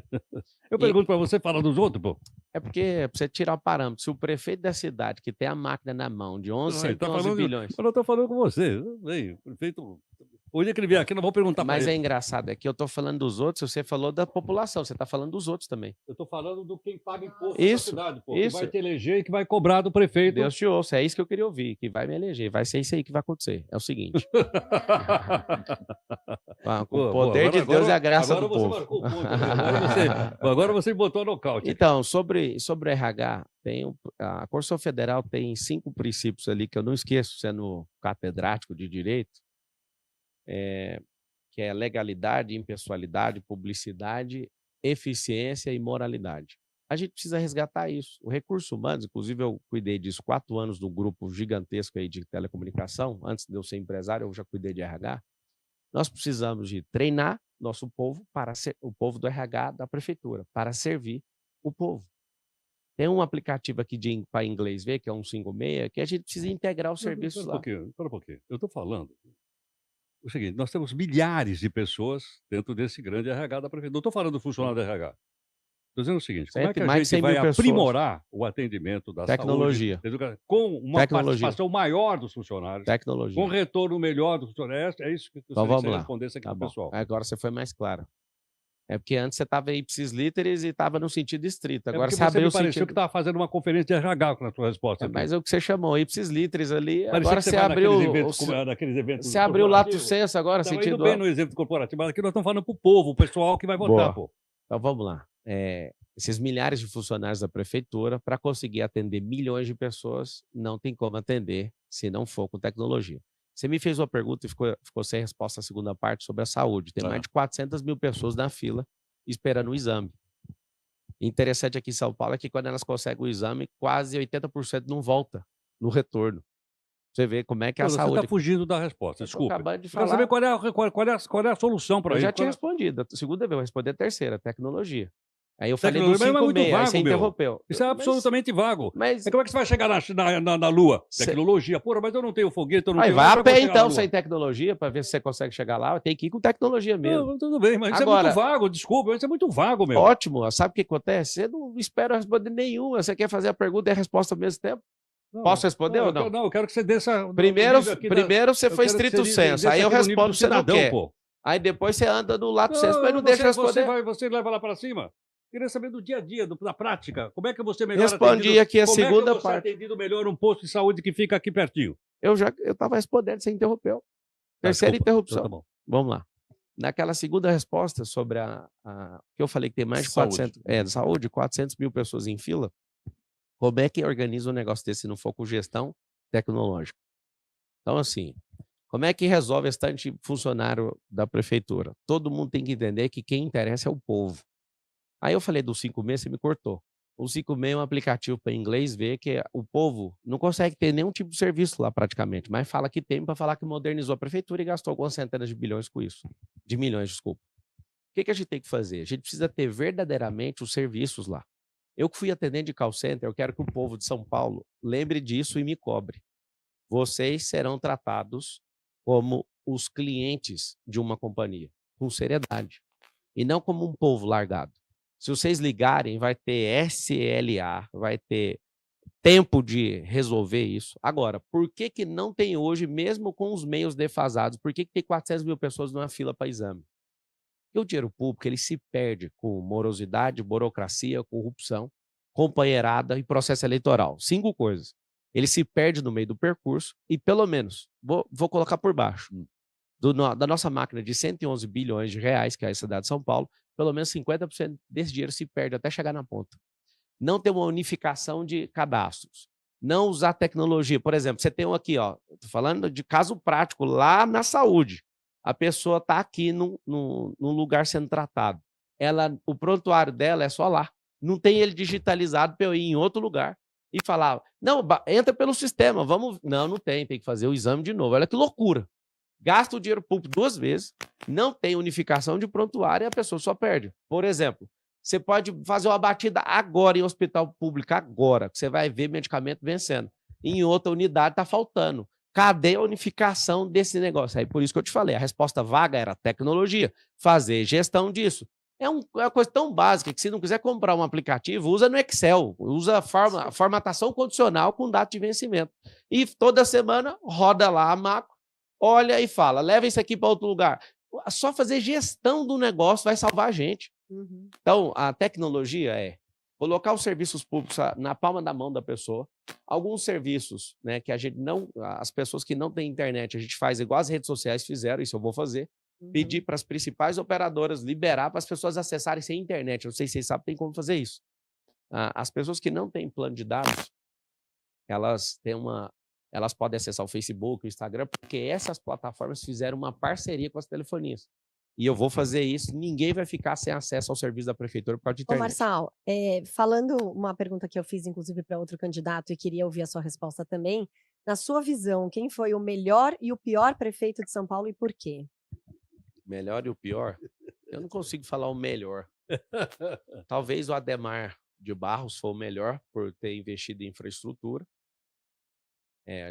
Eu pergunto para você, fala dos outros, pô. É porque é para você tirar o parâmetro. Se o prefeito da cidade, que tem a máquina na mão de 11 bilhões... Eu não estou falando com você. Bem, o prefeito... O dia que ele vier aqui, nós vamos perguntar para ele. Mas é engraçado, é que eu estou falando dos outros, você falou da população, você está falando dos outros também. Eu estou falando do quem paga imposto na cidade, pô. Que vai te eleger e que vai cobrar do prefeito. Deus te ouça, é isso que eu queria ouvir, que vai me eleger. Vai ser isso aí que vai acontecer. É o seguinte. Com o poder de Deus e a graça do povo. Marcou o ponto, agora você botou nocaute. Então, sobre o RH, a Constituição Federal tem 5 princípios ali que eu não esqueço, sendo catedrático de direito, que é legalidade, impessoalidade, publicidade, eficiência e moralidade. A gente precisa resgatar isso. O recurso humano, inclusive eu cuidei disso 4 anos no grupo gigantesco aí de telecomunicação, antes de eu ser empresário eu já cuidei de RH. Nós precisamos de treinar nosso povo para ser o povo do RH da prefeitura, para servir o povo. Tem um aplicativo aqui para inglês ver, que é um 56, que a gente precisa integrar os serviços lá. Espera um pouquinho. Eu estou falando o seguinte, nós temos milhares de pessoas dentro desse grande RH da prefeitura. Não estou falando do funcionário do RH. Estou dizendo o seguinte, como é que a gente vai aprimorar o atendimento da tecnologia saúde com uma participação maior dos funcionários, tecnologia, com retorno melhor dos funcionários? É isso que eu então, vamos lá. Respondesse aqui para o pessoal. Agora você foi mais claro. É porque antes você estava ipsis literis e estava no sentido estrito. Agora você abriu o sentido. Pareceu que estava fazendo uma conferência de RH na sua resposta. Mas é o que você chamou, ipsis literis ali. Parecia agora você abriu naqueles eventos. Você abriu o lato senso agora, sentido. sentido. Indo bem no exemplo corporativo, mas aqui nós estamos falando para o povo, o pessoal que vai votar, pô. Então vamos lá. Esses milhares de funcionários da prefeitura, para conseguir atender milhões de pessoas, não tem como atender se não for com tecnologia. Você me fez uma pergunta e ficou sem resposta a segunda parte sobre a saúde. Tem mais de 400 mil pessoas na fila esperando o exame. Interessante aqui em São Paulo é que quando elas conseguem o exame, quase 80% não volta no retorno. Você vê como é que a saúde... Você está fugindo da resposta, desculpa. Acabando de falar. Quero saber qual é a solução para isso. Eu já tinha respondido. A segunda vez, eu vou responder a terceira, tecnologia. Aí eu falei do 5,6, aí você interrompeu. Isso é absolutamente vago. Mas como é que você vai chegar na Lua? Tecnologia. Porra, mas eu não tenho foguete, eu não tenho... Vai a pé então, sem tecnologia, para ver se você consegue chegar lá. Tem que ir com tecnologia mesmo. Não, tudo bem, mas agora, isso é muito vago, desculpa, isso é muito vago, meu. Ótimo, sabe o que acontece? Você não espera responder nenhuma, você quer fazer a pergunta e a resposta ao mesmo tempo? Posso responder ou não? Não, eu quero que você dê essa... Primeiro você foi estrito senso, aí eu respondo se você não quer. Aí depois você anda no lato senso, mas não deixa responder. Você leva lá para cima. Queria saber do dia a dia, da prática. Como é que você melhora... Respondi aqui a segunda parte. Como é que você atendido melhor um posto de saúde que fica aqui pertinho? Eu estava respondendo, você interrompeu. Terceira interrupção. Então, tá bom. Vamos lá. Naquela segunda resposta sobre que eu falei que tem mais de 400... saúde, 400 mil pessoas em fila. Como é que organiza um negócio desse se não for com gestão tecnológica? Então, assim, como é que resolve esse tanto de funcionário da prefeitura? Todo mundo tem que entender que quem interessa é o povo. Aí eu falei do 5,6, você me cortou. O 5,6 é um aplicativo para inglês ver que o povo não consegue ter nenhum tipo de serviço lá praticamente, mas fala que tem para falar que modernizou a prefeitura e gastou algumas centenas de bilhões com isso. De milhões, desculpa. O que a gente tem que fazer? A gente precisa ter verdadeiramente os serviços lá. Eu que fui atendente de call center, eu quero que o povo de São Paulo lembre disso e me cobre. Vocês serão tratados como os clientes de uma companhia, com seriedade, e não como um povo largado. Se vocês ligarem, vai ter SLA, vai ter tempo de resolver isso. Agora, por que não tem hoje, mesmo com os meios defasados, por que tem 400 mil pessoas numa fila para exame? Porque o dinheiro público ele se perde com morosidade, burocracia, corrupção, companheirada e processo eleitoral. 5 coisas. Ele se perde no meio do percurso e, pelo menos, vou colocar por baixo, da nossa máquina de 111 bilhões de reais, que é a cidade de São Paulo, pelo menos 50% desse dinheiro se perde até chegar na ponta. Não ter uma unificação de cadastros. Não usar tecnologia. Por exemplo, você tem aqui, estou falando de caso prático, lá na saúde. A pessoa está aqui num lugar sendo tratado. O prontuário dela é só lá. Não tem ele digitalizado para eu ir em outro lugar e falar, não, entra pelo sistema, vamos... Não tem que fazer o exame de novo. Olha que loucura. Gasta o dinheiro público 2 vezes, não tem unificação de prontuário e a pessoa só perde. Por exemplo, você pode fazer uma batida agora em hospital público, agora, que você vai ver medicamento vencendo. Em outra unidade está faltando. Cadê a unificação desse negócio? Aí por isso que eu te falei, a resposta vaga era tecnologia, fazer gestão disso. É uma coisa tão básica que se não quiser comprar um aplicativo, usa no Excel, usa formatação condicional com data de vencimento. E toda semana roda lá a macro, olha e fala, leva isso aqui para outro lugar. Só fazer gestão do negócio vai salvar a gente. Uhum. Então, a tecnologia é colocar os serviços públicos na palma da mão da pessoa. Alguns serviços, né, que a gente não... As pessoas que não têm internet, a gente faz igual as redes sociais fizeram, isso eu vou fazer. Uhum. Pedir para as principais operadoras liberar para as pessoas acessarem sem internet. Eu não sei se vocês sabem, tem como fazer isso. As pessoas que não têm plano de dados, elas podem acessar o Facebook, o Instagram, porque essas plataformas fizeram uma parceria com as telefonias. E eu vou fazer isso, ninguém vai ficar sem acesso ao serviço da prefeitura por causa de internet. Ô Marçal, falando uma pergunta que eu fiz, inclusive, para outro candidato, e queria ouvir a sua resposta também. Na sua visão, quem foi o melhor e o pior prefeito de São Paulo e por quê? Melhor e o pior? Eu não consigo falar o melhor. Talvez o Adhemar de Barros foi o melhor por ter investido em infraestrutura.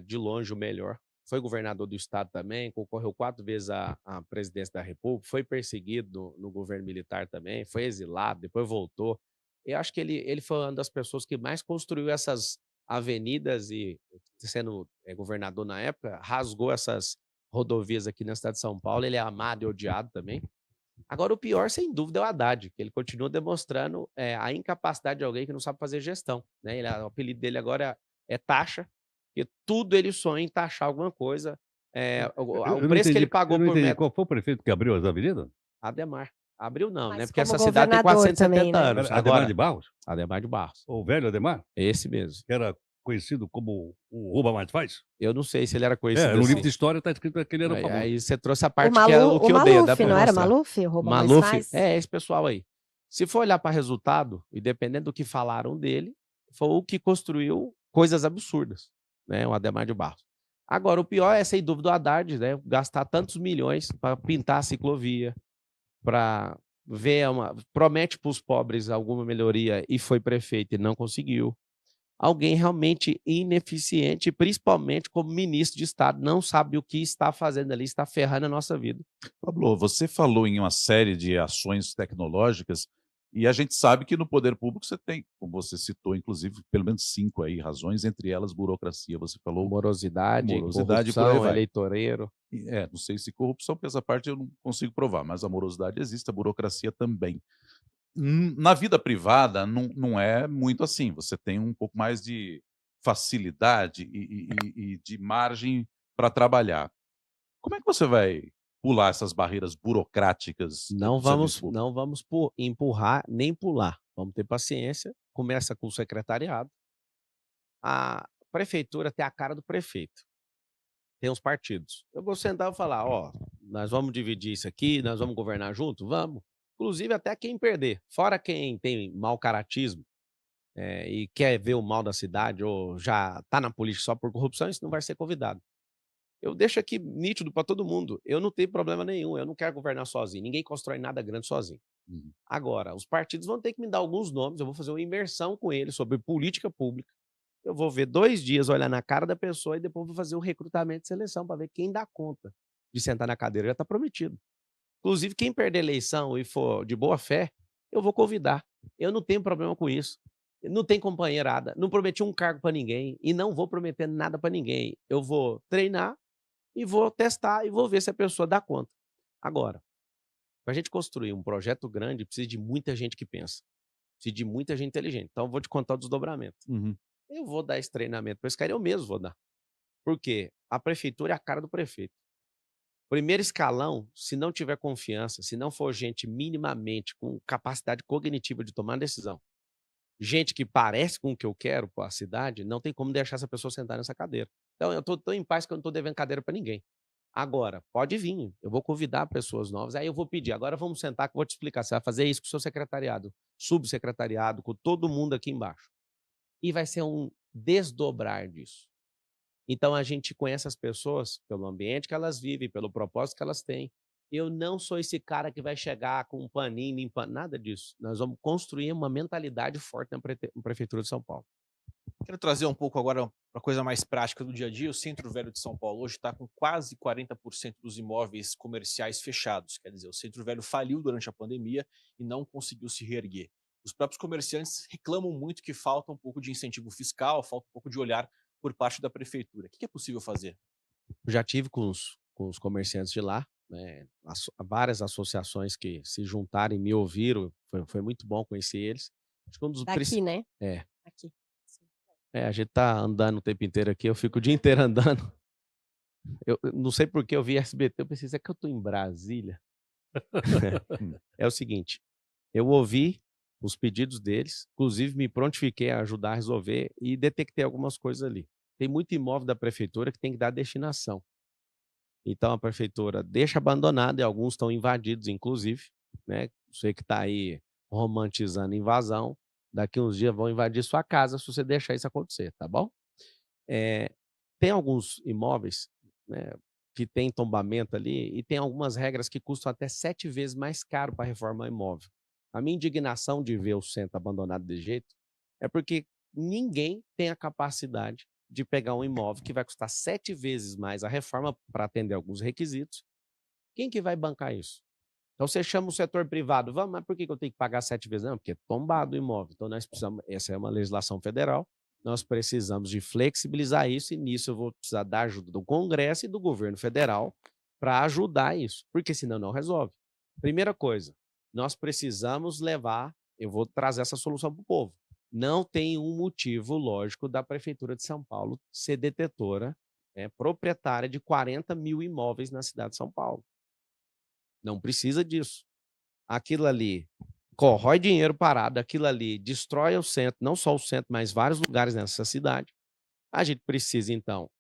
De longe o melhor. Foi governador do estado também, concorreu 4 vezes à presidência da República, foi perseguido no governo militar também, foi exilado, depois voltou. Eu acho que ele foi uma das pessoas que mais construiu essas avenidas e, sendo governador na época, rasgou essas rodovias aqui na cidade de São Paulo. Ele é amado e odiado também. Agora, o pior, sem dúvida, é o Haddad, que ele continua demonstrando a incapacidade de alguém que não sabe fazer gestão, né? O apelido dele agora é Taxa, porque tudo ele sonha em taxar alguma coisa. O preço que ele pagou por metro... Qual foi o prefeito que abriu as avenidas? Adhemar. Abriu não, mas né? Porque essa cidade tem 470 também, né? anos. Adhemar de Barros? Adhemar de Barros. O velho Adhemar? Esse mesmo. Que era conhecido como o Rouba Mais Faz? Eu não sei se ele era conhecido no livro de história está escrito que ele era famoso. Aí você trouxe a parte que é o que eu odeio. Maluf, não era Maluf? Rouba Mais Faz? Esse pessoal aí. Se for olhar para resultado, e dependendo do que falaram dele, foi o que construiu coisas absurdas, né? O Adhemar de Barros. Agora, o pior é, sem dúvida, o Haddad, né? Gastar tantos milhões para pintar a ciclovia, para promete para os pobres alguma melhoria e foi prefeito e não conseguiu. Alguém realmente ineficiente, principalmente como ministro de Estado, não sabe o que está fazendo ali, está ferrando a nossa vida. Pablo, você falou em uma série de ações tecnológicas e a gente sabe que no poder público você tem, como você citou, inclusive, pelo menos 5 aí razões, entre elas burocracia. Você falou Morosidade, por aí corrupção, vai. eleitoreiro. Não sei se corrupção, porque essa parte eu não consigo provar, mas a morosidade existe, a burocracia também. Na vida privada não é muito assim, você tem um pouco mais de facilidade e de margem para trabalhar. Como é que você vai pular essas barreiras burocráticas Não do serviço vamos, público? não vamos empurrar nem pular. Vamos ter paciência. Começa com o secretariado. A prefeitura tem a cara do prefeito. Tem os partidos. Eu vou sentar e falar, ó, nós vamos dividir isso aqui, nós vamos governar junto? Vamos. Inclusive até quem perder. Fora quem tem mau caratismo e quer ver o mal da cidade ou já está na política só por corrupção, isso não vai ser convidado. Eu deixo aqui nítido para todo mundo. Eu não tenho problema nenhum. Eu não quero governar sozinho. Ninguém constrói nada grande sozinho. Agora, os partidos vão ter que me dar alguns nomes. Eu vou fazer uma imersão com eles sobre política pública. Eu vou ver 2 dias, olhar na cara da pessoa e depois vou fazer o recrutamento e seleção para ver quem dá conta de sentar na cadeira. Já está prometido. Inclusive, quem perder a eleição e for de boa fé, eu vou convidar. Eu não tenho problema com isso. Não tem companheirada. Não prometi um cargo para ninguém e não vou prometer nada para ninguém. Eu vou treinar e vou testar e vou ver se a pessoa dá conta. Agora, para a gente construir um projeto grande, precisa de muita gente que pensa. Precisa de muita gente inteligente. Então, eu vou te contar o desdobramento. Eu vou dar esse treinamento para esse cara, eu mesmo vou dar. Por quê? A prefeitura é a cara do prefeito. Primeiro escalão, se não tiver confiança, se não for gente minimamente com capacidade cognitiva de tomar decisão, gente que parece com o que eu quero para a cidade, não tem como deixar essa pessoa sentar nessa cadeira. Então, eu estou tão em paz que eu não estou devendo cadeira para ninguém. Agora, pode vir, eu vou convidar pessoas novas, aí eu vou pedir, agora vamos sentar que eu vou te explicar, você vai fazer isso com o seu secretariado, subsecretariado, com todo mundo aqui embaixo. E vai ser um desdobrar disso. Então, a gente conhece as pessoas pelo ambiente que elas vivem, pelo propósito que elas têm. Eu não sou esse cara que vai chegar com um paninho limpando, nada disso. Nós vamos construir uma mentalidade forte na Prefeitura de São Paulo. Quero trazer um pouco agora para a coisa mais prática do dia a dia. O Centro Velho de São Paulo hoje está com quase 40% dos imóveis comerciais fechados. Quer dizer, o Centro Velho faliu durante a pandemia e não conseguiu se reerguer. Os próprios comerciantes reclamam muito que falta um pouco de incentivo fiscal, falta um pouco de olhar por parte da prefeitura. O que é possível fazer? Eu já tive com os comerciantes de lá, né, várias associações que se juntaram e me ouviram. Foi muito bom conhecer eles. Acho que Daqui, né? É. Aqui. A gente tá andando o tempo inteiro aqui, eu fico o dia inteiro andando. Eu não sei por que eu vi SBT, eu pensei, é que eu tô em Brasília? É o seguinte, eu ouvi os pedidos deles, inclusive me prontifiquei a ajudar a resolver e detectei algumas coisas ali. Tem muito imóvel da prefeitura que tem que dar destinação. Então a prefeitura deixa abandonado e alguns estão invadidos, inclusive, né? Você que está aí romantizando invasão, daqui uns dias vão invadir sua casa se você deixar isso acontecer, tá bom? Tem alguns imóveis, né, que tem tombamento ali e tem algumas regras que custam até 7 vezes mais caro para reformar imóvel. A minha indignação de ver o centro abandonado desse jeito é porque ninguém tem a capacidade de pegar um imóvel que vai custar 7 vezes mais a reforma para atender alguns requisitos. Quem que vai bancar isso? Então você chama o setor privado, vamos, mas por que eu tenho que pagar 7 vezes? Não, porque é tombado o imóvel. Então nós precisamos, essa é uma legislação federal, nós precisamos de flexibilizar isso e nisso eu vou precisar da ajuda do Congresso e do governo federal para ajudar isso, porque senão não resolve. Primeira coisa, nós precisamos levar, eu vou trazer essa solução para o povo. Não tem um motivo lógico da Prefeitura de São Paulo ser detetora, proprietária de 40 mil imóveis na cidade de São Paulo. Não precisa disso. Aquilo ali corrói dinheiro parado, aquilo ali destrói o centro, não só o centro, mas vários lugares nessa cidade. A gente precisa, então,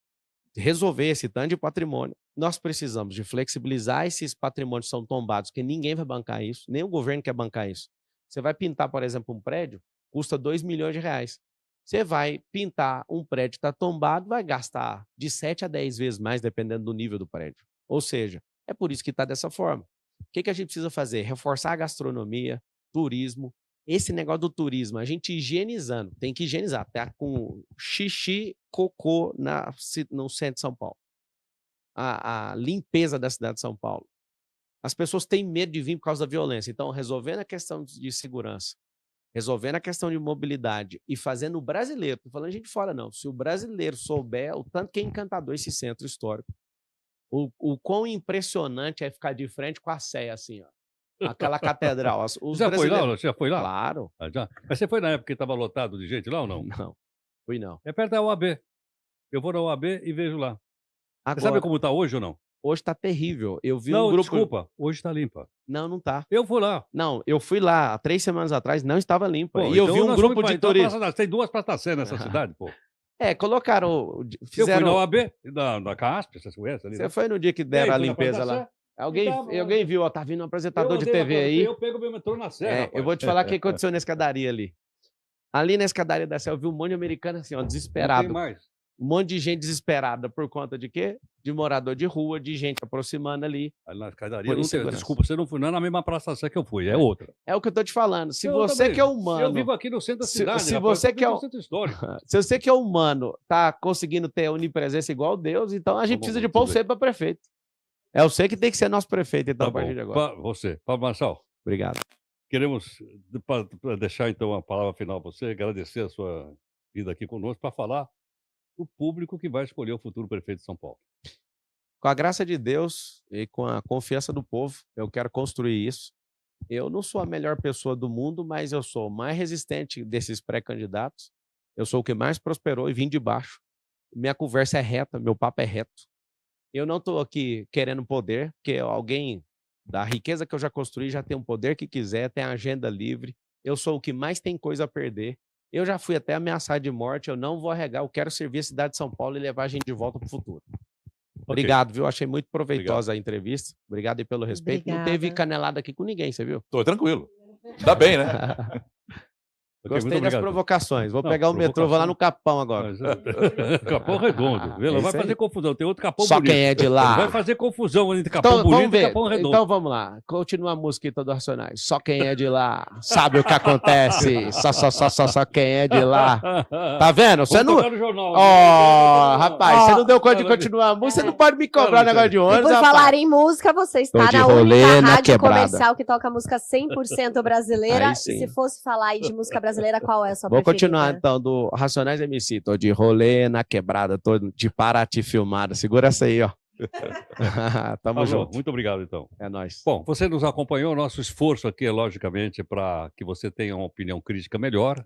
resolver esse tanto de patrimônio. Nós precisamos de flexibilizar esses patrimônios que são tombados, que ninguém vai bancar isso, nem o governo quer bancar isso. Você vai pintar, por exemplo, um prédio, custa 2 milhões de reais. Você vai pintar um prédio que está tombado, vai gastar de 7 a 10 vezes mais, dependendo do nível do prédio. Ou seja, é por isso que está dessa forma. que a gente precisa fazer? Reforçar a gastronomia, turismo. Esse negócio do turismo, a gente higienizando, tem que higienizar, tá com xixi, cocô no centro de São Paulo. A limpeza da cidade de São Paulo. As pessoas têm medo de vir por causa da violência. Então, resolvendo a questão de segurança, resolvendo a questão de mobilidade e fazendo o brasileiro, não estou falando de gente fora, não. Se o brasileiro souber o tanto que é encantador esse centro histórico, o quão impressionante é ficar de frente com a Sé, assim, ó. Aquela catedral. Já foi lá? Você já foi lá? Claro. Já. Mas você foi na época que estava lotado de gente lá ou não? Não, fui não. É perto da OAB. Eu vou na OAB e vejo lá. Agora, você sabe como está hoje ou não? Hoje está terrível. Eu vi não, um grupo... desculpa. Hoje está limpa. Não, não está. Eu fui lá. Não, eu fui lá há 3 semanas atrás, não estava limpa. Pô, e eu vi um grupo de turistas. Então, tem 2 Praça da Sé nessa cidade, pô. Colocaram... Eu fui na OAB, na CASP, vocês conhecem ali? Você foi no dia que deram a limpeza lá? Alguém viu, ó, tá vindo um apresentador de TV aí. Eu pego meu metrô na Sé, eu vou te falar o que aconteceu na escadaria ali. Ali na escadaria da Sé, eu vi um monte de americano assim, ó, desesperado. Não tem mais. Um monte de gente desesperada por conta de quê? De morador de rua, de gente aproximando ali. Ali na escadaria, não tem, desculpa, você não foi, não é na mesma Praça da Sé que eu fui, é outra. É o que eu tô te falando. Se você que é humano... Eu vivo aqui no centro da cidade. Se você que é no centro histórico. Se você que é humano tá conseguindo ter onipresença igual Deus, então a gente precisa de pôr você para prefeito. É você que tem que ser nosso prefeito, então, a partir de agora. Você. Pablo Marçal. Obrigado. Queremos para deixar, então, a palavra final a você, agradecer a sua vida aqui conosco para falar o público que vai escolher o futuro prefeito de São Paulo. Com a graça de Deus e com a confiança do povo, eu quero construir isso. Eu não sou a melhor pessoa do mundo, mas eu sou o mais resistente desses pré-candidatos. Eu sou o que mais prosperou e vim de baixo. Minha conversa é reta, meu papo é reto. Eu não estou aqui querendo poder, porque alguém da riqueza que eu já construí já tem um poder que quiser, tem a agenda livre. Eu sou o que mais tem coisa a perder. Eu já fui até ameaçado de morte, eu não vou arregar, eu quero servir a cidade de São Paulo e levar a gente de volta para o futuro. Obrigado, viu? Achei muito proveitosa a entrevista. Obrigado aí pelo respeito. Obrigada. Não teve canelada aqui com ninguém, você viu? Tô tranquilo. Dá bem, né? Gostei das provocações. Vou pegar o metrô, vou lá no Capão agora. Capão Redondo. Não vai fazer confusão. Tem outro Capão Só bonito. quem é de lá. Vai fazer confusão entre Capão Bonito e Capão Redondo. Então vamos lá. Continua a música do Racionais. Só quem é de lá sabe o que acontece. Só quem é de lá. Tá vendo? Você não... rapaz, você não deu conta de continuar a música, você não pode me cobrar negócio de ônibus, E por rapaz. falar em música, você está na única rádio comercial que toca música 100% brasileira. E se fosse falar aí de música brasileira, qual é a sua Vou preferida? continuar então do Racionais MC. Tô de rolê na quebrada, tô de Paraty filmada. Segura essa aí, ó. Tamo junto. Muito obrigado, então. É nóis. Bom, você nos acompanhou. Nosso esforço aqui é, logicamente, para que você tenha uma opinião crítica melhor.